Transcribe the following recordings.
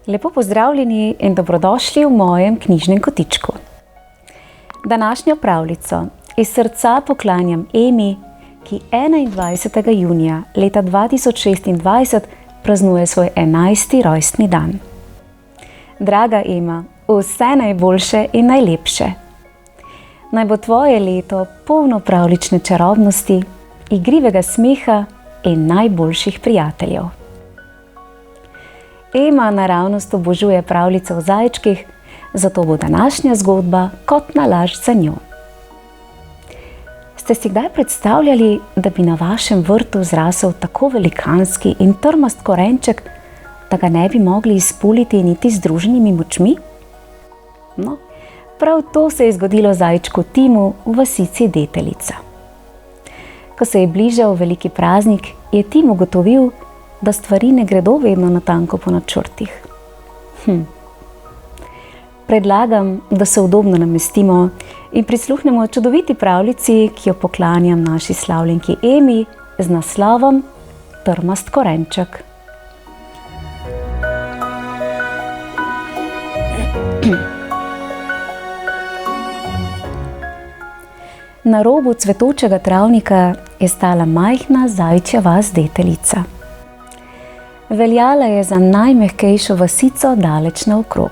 Lepo pozdravljeni in dobrodošli v mojem knjižnem kotičku. Današnjo pravljico iz srca poklanjam Emi, ki 21. junija leta 2026 praznuje svoj 11. rojstni dan. Draga Ema, vse najboljše in najlepše. Naj bo tvoje leto polno pravljične čarobnosti, igrivega smeha in najboljših prijateljev. Ema naravnost obožuje pravljice o zajčkih, zato bo današnja zgodba kot nalašč za njo. Ste si kdaj predstavljali, da bi na vašem vrtu zrasel tako velikanski in trmast korenček, da ga ne bi mogli izpuliti niti z združenimi močmi? No, prav to se je zgodilo zajčku Timu v vasici Deteljica. Ko se je bližal veliki praznik, je Tim ugotovil, da stvari ne gredo vedno natanko po načrtih. Predlagam, da se udobno namestimo in prisluhnemo čudoviti pravljici, ki jo poklanjam naši slavljenki Emi z naslovom Trmast korenček. Na robu cvetočega travnika je stala majhna zajčja vas Deteljica. Veljala je za najmehkejšo vasico daleč naokrog.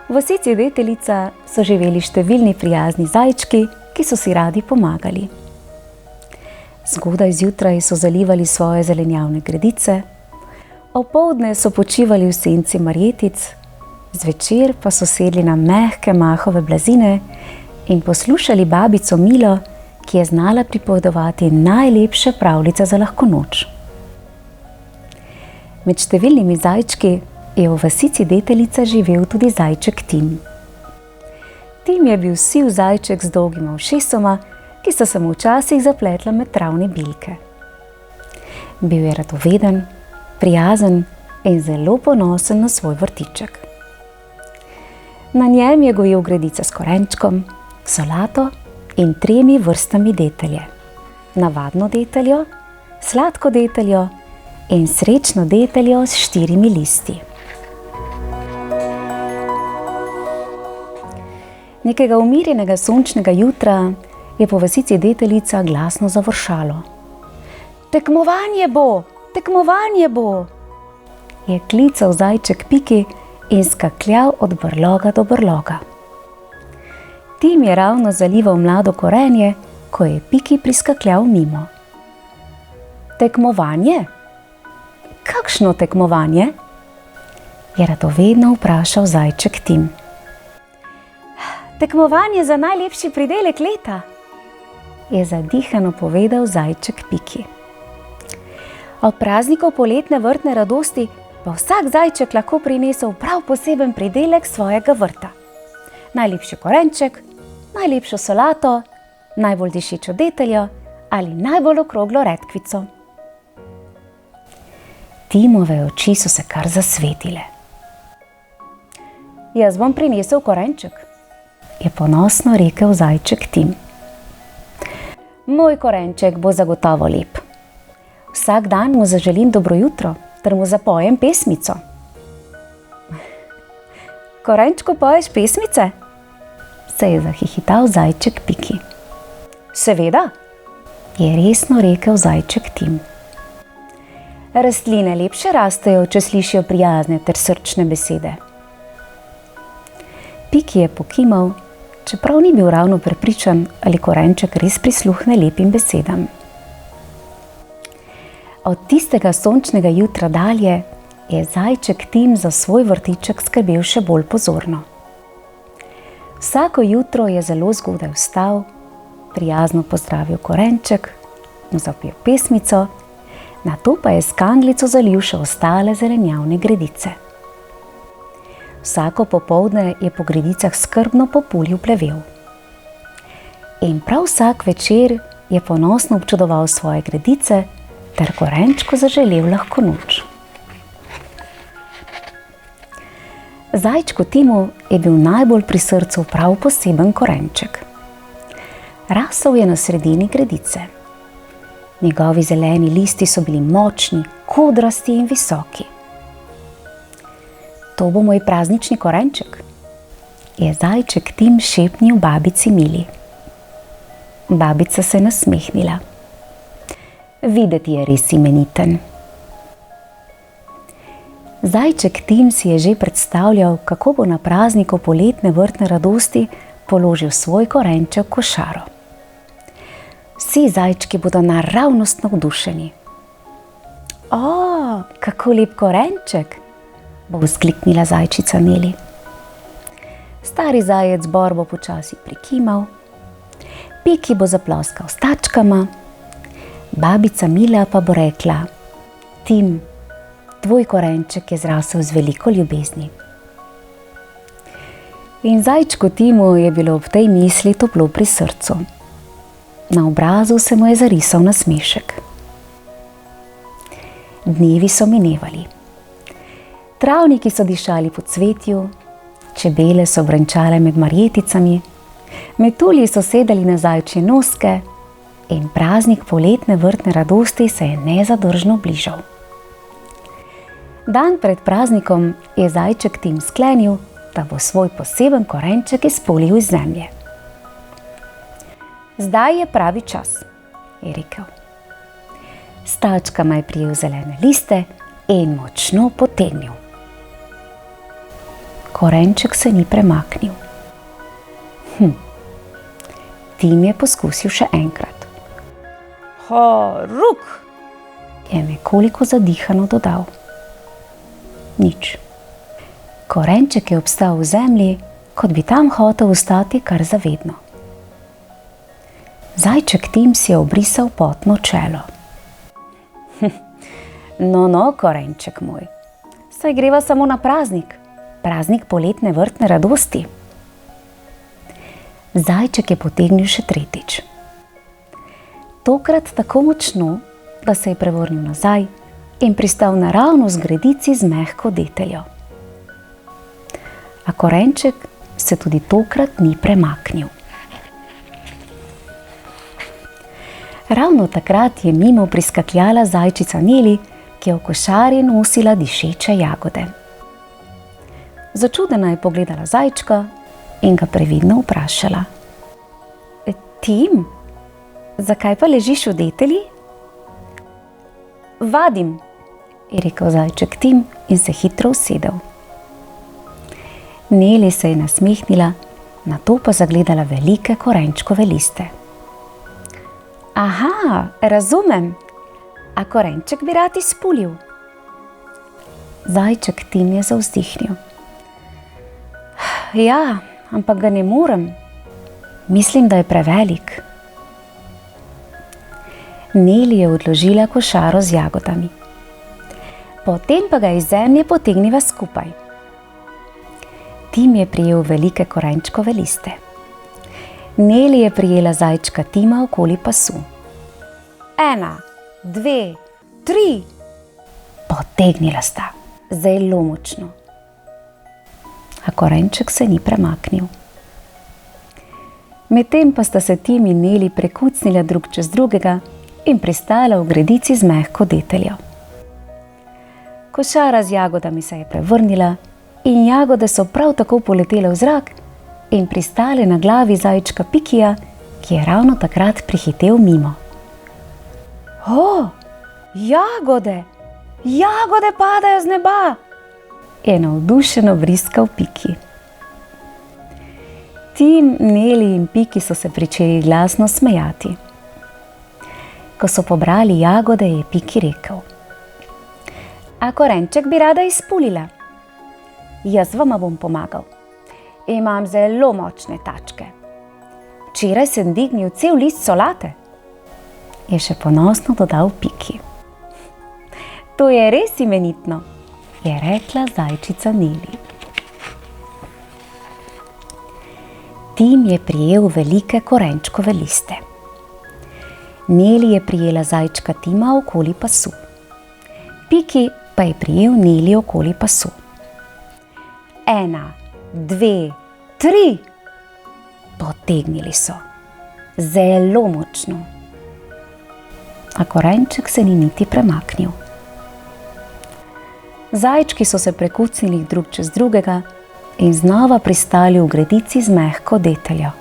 V vasici Deteljica so živeli številni prijazni zajčki, ki so si radi pomagali. Zgodaj zjutraj so zalivali svoje zelenjavne gredice, opoldne so počivali v senci marjetic, zvečer pa so sedli na mehke mahove blazine in poslušali babico Milo, ki je znala pripovedovati najlepše pravljice za lahko noč. Med številnimi zajčki je v vasici Deteljica živel tudi zajček Tim. Tim je bil siv zajček z dolgima ušesoma, ki sta se mu včasih zapletla med travne bilke. Bil je radoveden, prijazen in zelo ponosen na svoj vrtiček. Na njem je gojil gredice s korenčkom, solato in 3 vrstami detelje. Navadno deteljo, sladko deteljo in srečno deteljo s 4 listi. Nekega umirjenega sončnega jutra je po vasici Deteljica glasno završalo. Tekmovanje bo! Tekmovanje bo! Je klical zajček Piki in skakljal od brloga do brloga. Tim je ravno zalival mlado korenje, ko je Piki priskakljal mimo. Tekmovanje? Kakšno tekmovanje? Je radovedno vprašal zajček Tim. Tekmovanje za najlepši pridelek leta, je zadihano povedal zajček Piki. Ob prazniku poletne vrtne radosti pa vsak zajček lahko prinesel prav poseben pridelek svojega vrta. Najlepši korenček, najlepšo solato, najbolj dišečo deteljo ali najbolj okroglo redkvico. Timove oči so se kar zasvetile. Jaz bom prinesel korenček, je ponosno rekel zajček Tim. Moj korenček bo zagotovo lep. Vsak dan mu zaželim dobro jutro ter mu zapojem pesmico. Korenčku poješ pesmice? Se je zahihital zajček Piki. Seveda, je resno rekel zajček Tim. Rastline lepše rastejo, če slišijo prijazne ter srčne besede. Piki je pokimal, čeprav ni bil ravno prepričan, ali korenček res prisluhne lepim besedam. Od tistega sončnega jutra dalje je zajček Tim za svoj vrtiček skrbel še bolj pozorno. Vsako jutro je zelo zgodaj vstal, prijazno pozdravil korenček, mu zapel pesmico, nato pa je s kanglico zalil še ostale zelenjavne gredice. Vsako popoldne je po gredicah skrbno populil plevel. In prav vsak večer je ponosno občudoval svoje gredice ter korenčku zaželel lahko noč. Zajčku Timu je bil najbolj pri srcu prav poseben korenček. Rasel je na sredini gredice. Njegovi zeleni listi so bili močni, kodrasti in visoki. To bo moj praznični korenček, je zajček Tim šepnil babici Mili. Babica se je nasmehnila. Videti je res imeniten. Zajček Tim si je že predstavljal, kako bo na prazniku poletne vrtne radosti položil svoj korenček v košaro. Vsi zajčki bodo naravnost navdušeni. O, kako lep korenček, bo vzkliknila zajčica Neli. Stari zajec Bor bo počasi prikimal, Piki bo zaploskal s tačkama, babica Mila pa bo rekla: Tim, tvoj korenček je zrasel z veliko ljubezni. In zajčku Timu je bilo ob tej misli toplo pri srcu. Na obrazu se mu je zarisal nasmešek. Dnevi so minevali. Travniki so dišali po cvetju, čebele so brenčale med marjeticami, metulji so sedeli na zajčje noske in praznik poletne vrtne radosti se je nezadržno bližal. Dan pred praznikom je zajček Tim sklenil, da bo svoj poseben korenček izpulil iz zemlje. Zdaj je pravi čas, je rekel. S tačkama je prijel zelene liste in močno potegnil. Korenček se ni premaknil. Tim je poskusil še enkrat. Horuk, je nekoliko zadihano dodal. Nič. Korenček je obstal v zemlji, kot bi tam hotel ostati kar zavedno. Zajček Tim si je obrisal potno čelo. No, korenček moj, saj greva samo na praznik, praznik poletne vrtne radosti. Zajček je potegnil še tretjič. Tokrat tako močno, da se je prevrnil nazaj in pristal naravnost v gredici z mehko deteljo. A korenček se tudi tokrat ni premaknil. Ravno takrat je mimo priskakljala zajčica Neli, ki je v košari nosila dišeče jagode. Začudena je pogledala zajčka in ga previdno vprašala: Tim, zakaj pa ležiš v detelji? Vadim, je rekel zajček Tim in se hitro usedel. Neli se je nasmehnila, nato pa zagledala velike korenčkove liste. Aha, razumem. A korenček bi rad izpulil? Zajček Tim je zavzdihnil. Ja, ampak ga ne morem. Mislim, da je prevelik. Neli je odložila košaro z jagodami. Potem pa ga iz zemlje potegniva skupaj. Tim je prijel velike korenčkove liste. Neli je prijela zajčka Tima okoli pasu. 1, 2, 3. Potegnila sta, zelo močno. A korenček se ni premaknil. Medtem pa sta se Tim in Neli prekucnila drug čez drugega in pristala v gredici z mehko deteljo. Košara z jagodami se je prevrnila in jagode so prav tako poletele v zrak in pristale na glavi zajčka Pikija, ki je ravno takrat prihitel mimo. O, jagode! Jagode padajo z neba! Je navdušeno vriskal Piki. Tim, Neli in Piki so se pričeli glasno smejati. Ko so pobrali jagode, je Piki rekel: A korenček bi rada izpulila? Jaz vama bom pomagal. Imam zelo močne tačke. Včeraj sem dignil cel list solate, je še ponosno dodal Piki. To je res imenitno, je rekla zajčica Neli. Tim je prijel velike korenčkove liste. Neli je prijela zajčka Tima okoli pasu. Piki pa je prijel Neli okoli pasu. 1, 2, 3. Potegnili so. Zelo močno. A korenček se ni niti premaknil. Zajčki so se prekucnili drug čez drugega in znova pristali v gredici z mehko deteljo.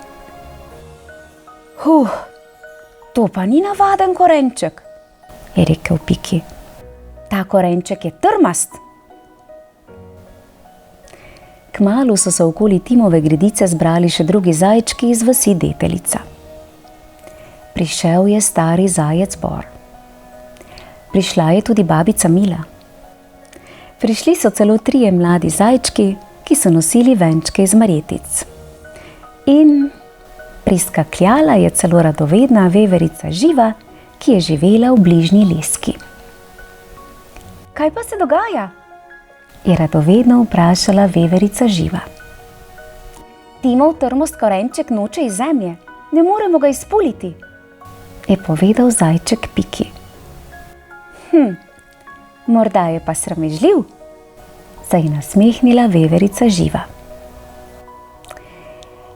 To pa ni navaden korenček, je rekel Piki. Ta korenček je trmast. Kmalu so se okoli Timove gredice zbrali še drugi zajčki iz vasi Deteljica. Prišel je stari zajec Bor. Prišla je tudi babica Mila. Prišli so celo 3 mladi zajčki, ki so nosili venčke iz marjetic. In priskakljala je celo radovedna veverica Živa, ki je živela v bližnji leski. Kaj pa se dogaja? Je radovedno vprašala veverica Živa. Timov trmost korenček noče iz zemlje, ne moremo ga izpuliti, je povedal zajček Piki. Morda je pa sramežljiv, se je nasmehnila veverica Živa.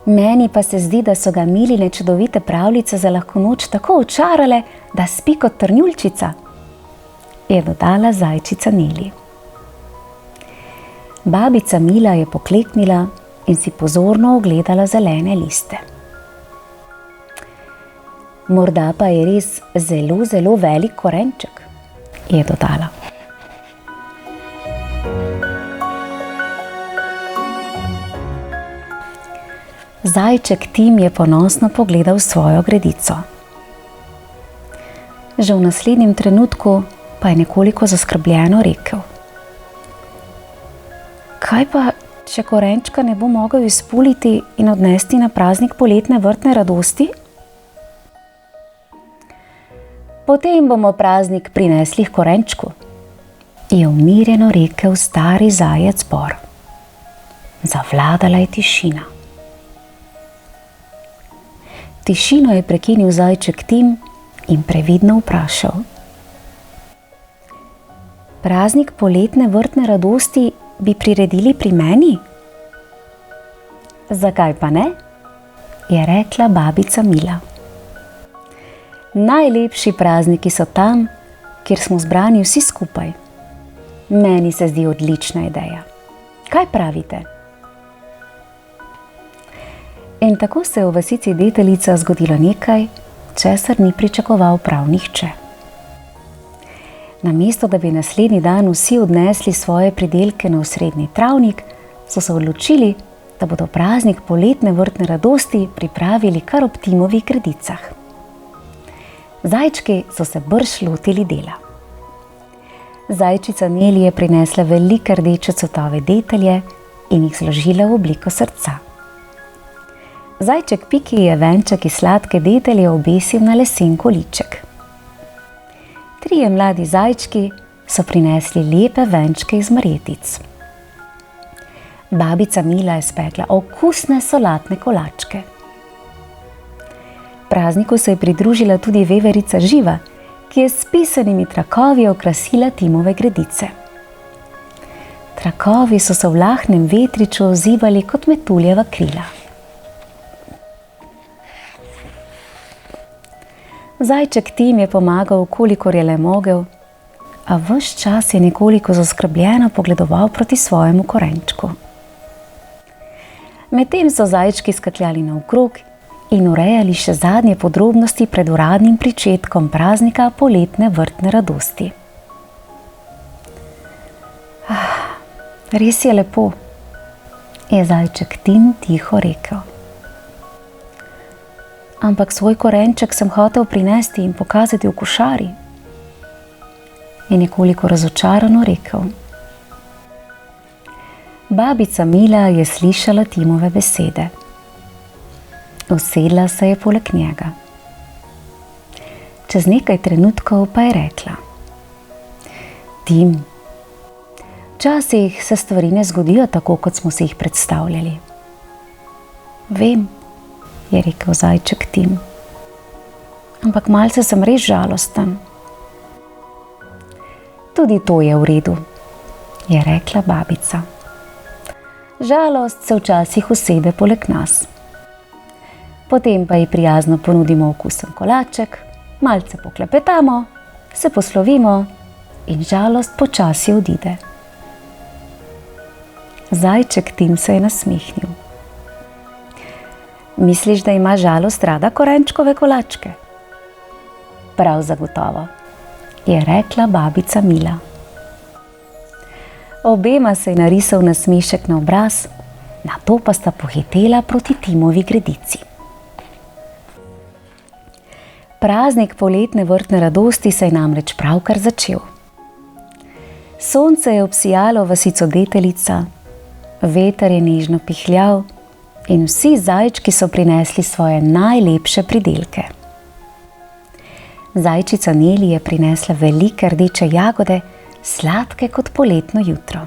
Meni pa se zdi, da so ga Miline čudovite pravljice za lahko noč tako očarale, da spi kot trnjulčica, je dodala zajčica Neli. Babica Mila je pokleknila in si pozorno ogledala zelene liste. Morda pa je res zelo, zelo velik korenček, je dodala. Zajček Tim je ponosno pogledal svojo gredico. Že v naslednjem trenutku pa je nekoliko zaskrbljeno rekel. Kaj pa, če korenčka ne bo mogel izpuliti in odnesti na praznik poletne vrtne radosti? Potem bomo praznik prinesli h korenčku, je umirjeno rekel stari zajec Bor. Zavladala je tišina. Tišino je prekinil zajček Tim in previdno vprašal. Praznik poletne vrtne radosti bi priredili pri meni? Zakaj pa ne? Je rekla babica Mila. Najlepši prazniki so tam, kjer smo zbrani vsi skupaj. Meni se zdi odlična ideja. Kaj pravite? In tako se je v vasici Deteljica zgodilo nekaj, česar ni pričakoval prav nihče. Namesto da bi naslednji dan vsi odnesli svoje pridelke na osrednji travnik, so se odločili, da bodo praznik poletne vrtne radosti pripravili kar ob Timovih gredicah. Zajčki so se brž lotili dela. Zajčica Neli je prinesla velike rdeče cvetove detelje in jih zložila v obliko srca. Zajček Piki je venček iz sladke detelje obesil na lesen količek. 3 mladi zajčki so prinesli lepe venčke iz marjetic. Babica Mila je spekla okusne solatne kolačke. Prazniku se je pridružila tudi veverica Živa, ki je s pisanimi trakovi okrasila Timove gredice. Trakovi so se v lahnem vetriču ozivali kot metuljeva krila. Zajček Tim je pomagal, kolikor je le mogel, a ves čas je nekoliko zaskrbljeno pogledoval proti svojemu korenčku. Medtem so zajčki skakljali naokrog in urejali še zadnje podrobnosti pred uradnim pričetkom praznika poletne vrtne radosti. Res je lepo, je zajček Tim tiho rekel. Ampak svoj korenček sem hotel prinesti in pokazati v košari, je nekoliko razočarano rekel. Babica Mila je slišala Timove besede. Usedla se je poleg njega. Čez nekaj trenutkov pa je rekla. Tim, včasih se stvari ne zgodijo tako, kot smo si jih predstavljali. Vem, je rekel zajček Tim. ampak malce sem res žalosten. Tudi to je v redu, je rekla babica. Žalost se včasih usede poleg nas. Potem pa ji prijazno ponudimo okusen kolaček, malce poklepetamo, se poslovimo in žalost počasi odide. Zajček Tim se je nasmehnil. Misliš, da ima žalost rada korenčkove kolačke? Prav zagotovo, je rekla babica Mila. Obema se je narisal nasmešek na obraz, nato pa sta pohitela proti Timovi gredici. Praznik poletne vrtne radosti se je namreč pravkar začel. Sonce je obsijalo vasico Deteljica, veter je nežno pihljal in vsi zajčki so prinesli svoje najlepše pridelke. Zajčica Neli je prinesla velike rdeče jagode, sladke kot poletno jutro.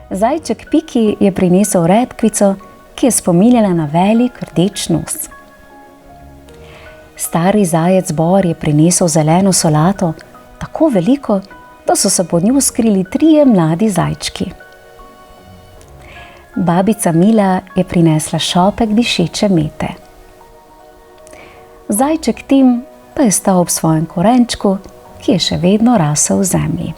Zajček Piki je prinesel redkvico, ki je spominjala na velik rdeč nos. Stari zajec Bor je prinesel zeleno solato, tako veliko, da so se pod njo skrili 3 mladi zajčki. Babica Mila je prinesla šopek dišeče mete. Zajček Tim pa je stal ob svojem korenčku, ki je še vedno rasel v zemlji.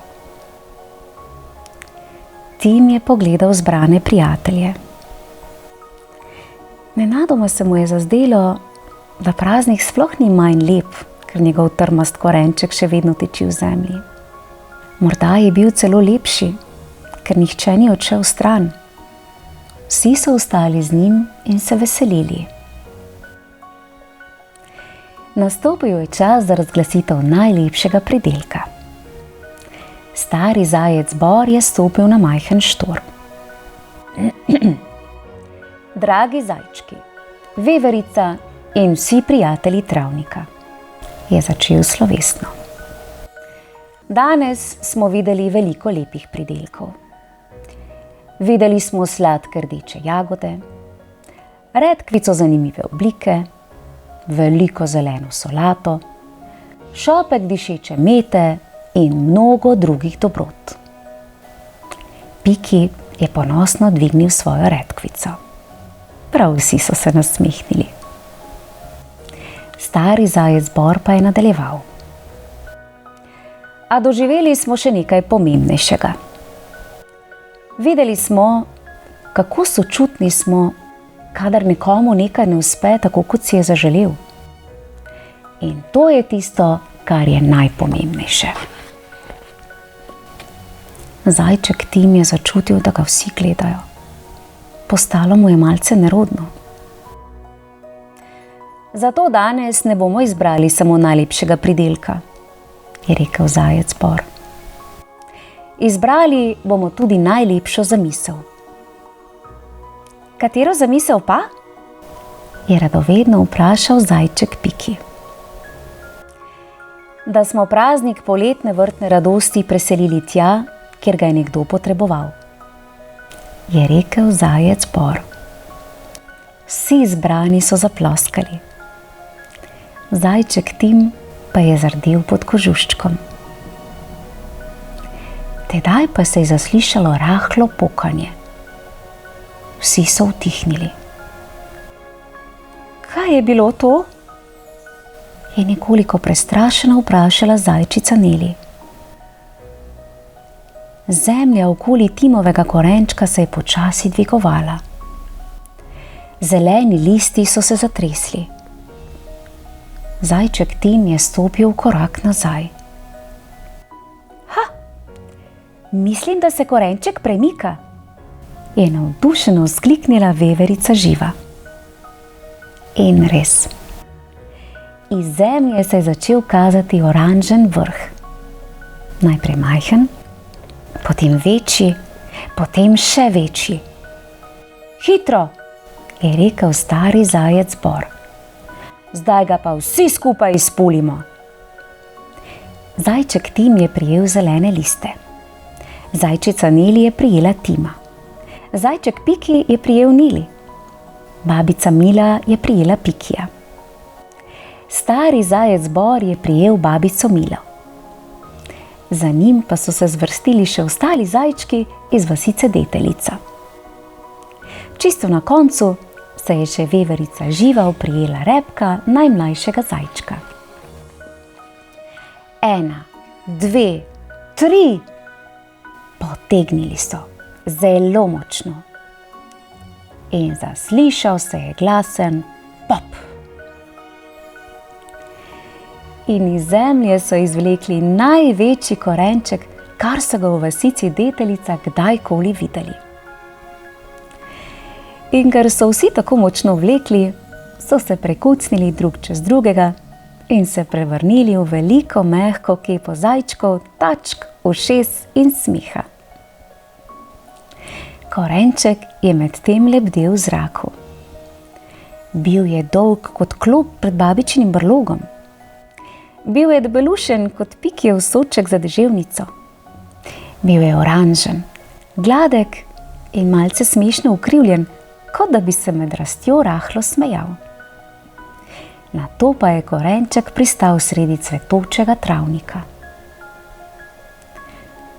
Tim je pogledal zbrane prijatelje. Nenadoma se mu je zazdelo, da praznik sploh ni manj lep, ker njegov trmast korenček še vedno teči v zemlji. Morda je bil celo lepši, ker nihče ni odšel stran. Vsi so ostali z njim in se veselili. Nastopil je čas za razglasitev najlepšega pridelka. Stari zajec Bor je stopil na majhen štor. Dragi zajčki, veverica in vsi prijatelji travnika, je začel slovesno. Danes smo videli veliko lepih pridelkov. Videli smo sladke rdeče jagode, redkvico zanimive oblike, veliko zeleno solato, šopek dišeče mete in mnogo drugih dobrot. Piki je ponosno dvignil svojo redkvico. Prav vsi so se nasmehnili. Stari zajec Bor pa je nadaljeval. A doživeli smo še nekaj pomembnejšega. Videli smo, kako sočutni smo, kadar nekomu nekaj ne uspe tako, kot si je zaželel. In to je tisto, kar je najpomembnejše. Zajček Tim je začutil, da ga vsi gledajo. Postalo mu je malce nerodno. Zato danes ne bomo izbrali samo najlepšega pridelka, je rekel zajec Bor. Izbrali bomo tudi najlepšo zamisel. Katero zamisel pa? Je radovedno vprašal zajček Piki. Da smo praznik poletne vrtne radosti preselili tja, kjer ga je nekdo potreboval, je rekel zajec Bor. Vsi zbrani so zaploskali. Zajček Tim pa je zardel pod kožuščkom. Tedaj pa se je zaslišalo rahlo pokanje. Vsi so utihnili. Kaj je bilo to? Je nekoliko prestrašeno vprašala zajčica Neli. Zemlja okoli Timovega korenčka se je počasi dvigovala. Zeleni listi so se zatresli. Zajček Tim je stopil korak nazaj. Mislim, da se korenček premika, je navdušeno vzkliknila veverica Živa. In res. Iz zemlje se je začel kazati oranžen vrh. Najprej majhen, potem večji, potem še večji. Hitro, je rekel stari zajec Bor. Zdaj ga pa vsi skupaj izpulimo. Zajček Tim je prijel zelene liste. Zajčica Neli je prijela Tima. Zajček Piki je prijel Neli. Babica Mila je prijela Pikija. Stari zajec Bor je prijel babico Milo. Za njim pa so se zvrstili še ostali zajčki iz vasice Deteljica. Čisto na koncu se je še veverica Žival prijela repka najmlajšega zajčka. 1, 2, 3. Potegnili so zelo močno. In zaslišal se je glasen pop. In iz zemlje so izvlekli največji korenček, kar so ga v vasici Deteljica kdajkoli videli. In ker so vsi tako močno vlekli, so se prekucnili drug čez drugega in se prevrnili v veliko mehko kepo zajčkov, tačk, ušes in smeha. Korenček je medtem lebdel v zraku. Bil je dolg kot klop pred babičinim brlogom. Bil je debelušen kot pikjev soček za deževnico. Bil je oranžen, gladek in malce smešno ukrivljen, kot da bi se med rastjo rahlo smejal. Nato pa je korenček pristal sredi cvetočega travnika.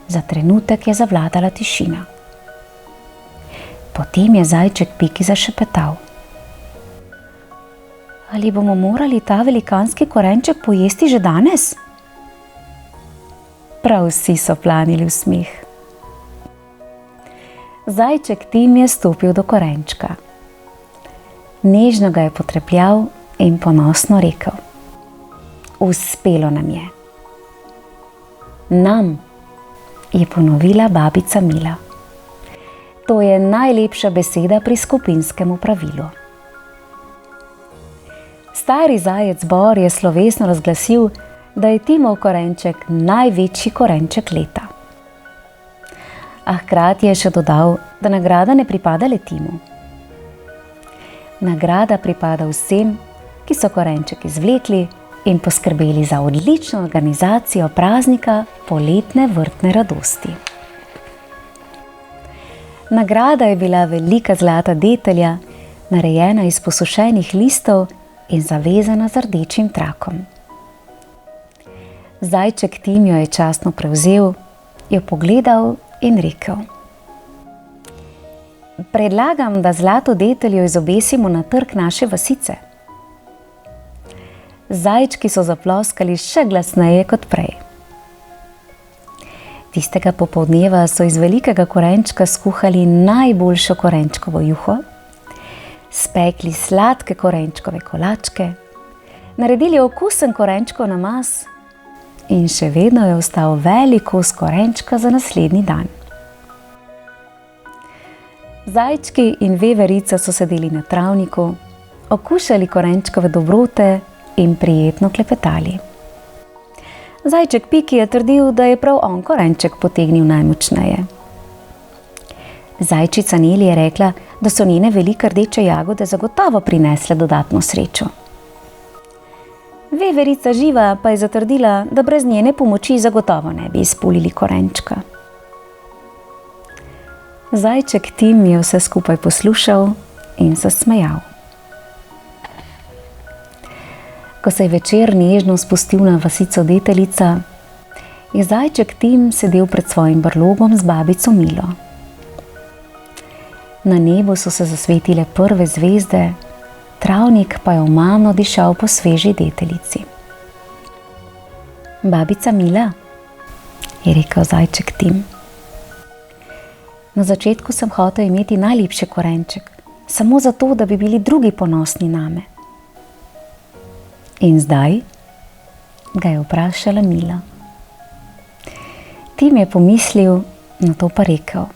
Za trenutek je zavladala tišina. Potem je zajček Piki zašepetal. Ali bomo morali ta velikanski korenček pojesti že danes? Prav vsi so planili v smeh. Zajček Tim je stopil do korenčka. Nežno ga je potrepljal in ponosno rekel: Uspelo nam je. Nam, je ponovila babica Mila. To je najlepša beseda pri skupinskem pravilu. Stari zajec Bor je slovesno razglasil, da je Timov korenček največji korenček leta. A hkrati je še dodal, da nagrada ne pripada le Timu. Nagrada pripada vsem, ki so korenček izvlekli in poskrbeli za odlično organizacijo praznika poletne vrtne radosti. Nagrada je bila velika zlata detelja, narejena iz posušenih listov in zavezana z rdečim trakom. Zajček Tim jo je častno prevzel, jo pogledal in rekel: Predlagam, da zlato deteljo izobesimo na trg naše vasice. Zajčki so zaploskali še glasneje kot prej. Tistega popoldneva so iz velikega korenčka skuhali najboljšo korenčkovo juho, spekli sladke korenčkove kolačke, naredili okusen korenčkov namaz in še vedno je ostal velik kos korenčka za naslednji dan. Zajčki in veverica so sedeli na travniku, okušali korenčkove dobrote in prijetno klepetali. Zajček Piki je trdil, da je prav on korenček potegnil najmočneje. Zajčica Neli je rekla, da so njene velike rdeče jagode zagotovo prinesle dodatno srečo. Veverica Živa pa je zatrdila, da brez njene pomoči zagotovo ne bi izpulili korenčka. Zajček Tim je vse skupaj poslušal in se smejal. Ko se je večer nežno spustil na vasico Deteljica, je zajček Tim sedel pred svojim brlogom z babico Milo. Na nebu so se zasvetile prve zvezde, travnik pa je omamno dišal po sveži Deteljici. Babica Mila, je rekel zajček Tim. Na začetku sem hotel imeti najlepši korenček, samo zato, da bi bili drugi ponosni name. In zdaj? Ga je vprašala Mila. Tim je pomislil, nato pa rekel: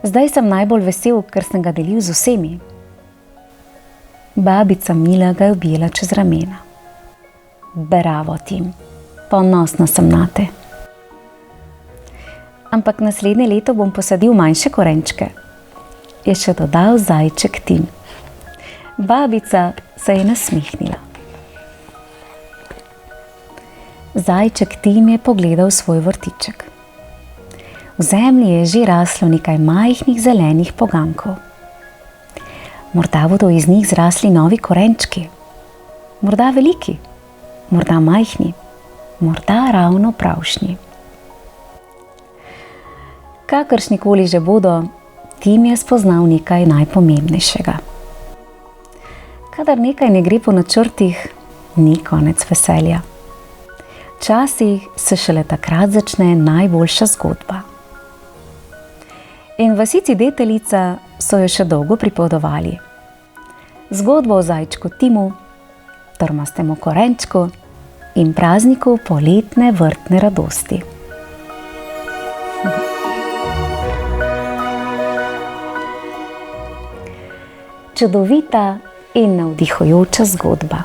Zdaj sem najbolj vesel, ker sem ga delil z vsemi. Babica Mila ga je objela čez ramena. Bravo, Tim, ponosna sem nate. Ampak naslednje leto bom posadil manjše korenčke, je še dodal zajček Tim. Babica se je nasmehnila. Zajček Tim je pogledal svoj vrtiček. V zemlji je že raslo nekaj majhnih zelenih pogankov. Morda bodo iz njih zrasli novi korenčki. morda veliki, morda majhni, morda ravno pravšnji. Kakršnikoli že bodo, Tim je spoznal nekaj najpomembnejšega. Kadar nekaj ne gre po načrtih, ni konec veselja. Včasih se šele takrat začne najboljša zgodba. In vasici Deteljica so jo še dolgo pripovedovali. Zgodbo o zajčku Timu, trmastemu korenčku in prazniku poletne vrtne radosti. Čudovita in navdihujoča zgodba.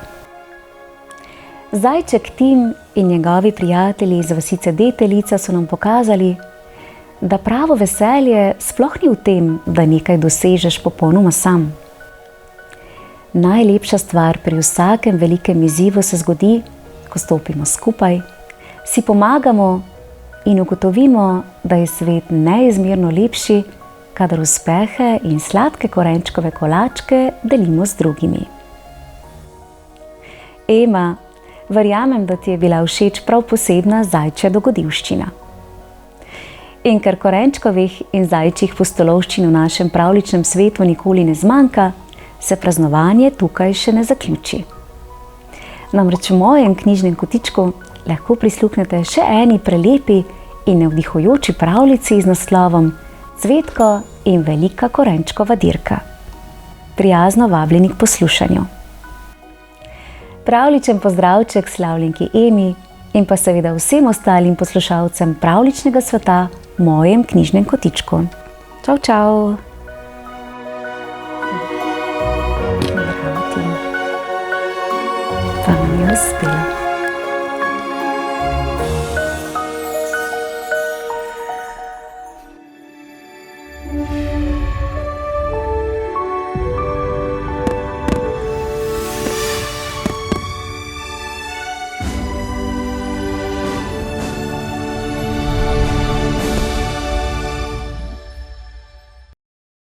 Zajček Tim in njegovi prijatelji iz vasice Deteljica so nam pokazali, da pravo veselje sploh ni v tem, da nekaj dosežeš popolnoma sam. Najlepša stvar pri vsakem velikem izzivu se zgodi, ko stopimo skupaj, si pomagamo in ugotovimo, da je svet neizmerno lepši, kadar uspehe in sladke korenčkove kolačke delimo z drugimi. Ema, verjamem, da ti je bila všeč prav posebna zajčja dogodivščina. In ker korenčkovih in zajčjih pustolovščin v našem pravljičnem svetu nikoli ne zmanjka, se praznovanje tukaj še ne zaključi. Namreč v mojem knjižnem kotičku lahko prisluhnete še eni prelepi in navdihujoči pravljici z naslovom Cvetko in velika korenčkova dirka. Prijazno vabljeni k poslušanju. Pravljičen pozdravček slavljenki Emi in pa seveda vsem ostalim poslušalcem pravljičnega sveta v mojem knjižnem kotičku. Čau, čau! Pa nam je uspelo.